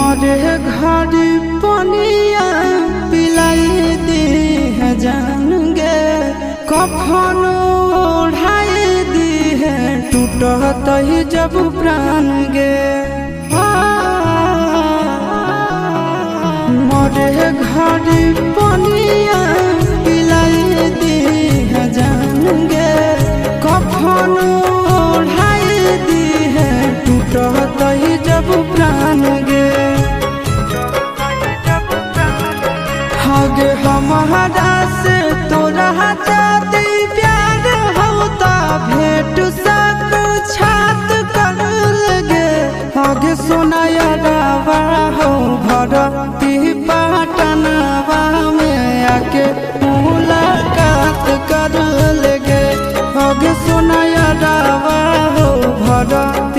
मोरे घर पनिया पिलाई दी है जान गे, कफन ओढ़ाई दी है टूटत ही जब प्राण गे। मोरे घर पनिया पिलाई दी है जान गे, कफन ओढ़ाई दी है टूटत ही जब प्राण गे। हगे हमारा से तोरा जाती प्यार होता भेंट साक्षात कर लगे। हगे सोनाया रावा हो भरती पटनावा में आके मुलाकात कर लगे। हगे सोनाया रावा हो भरती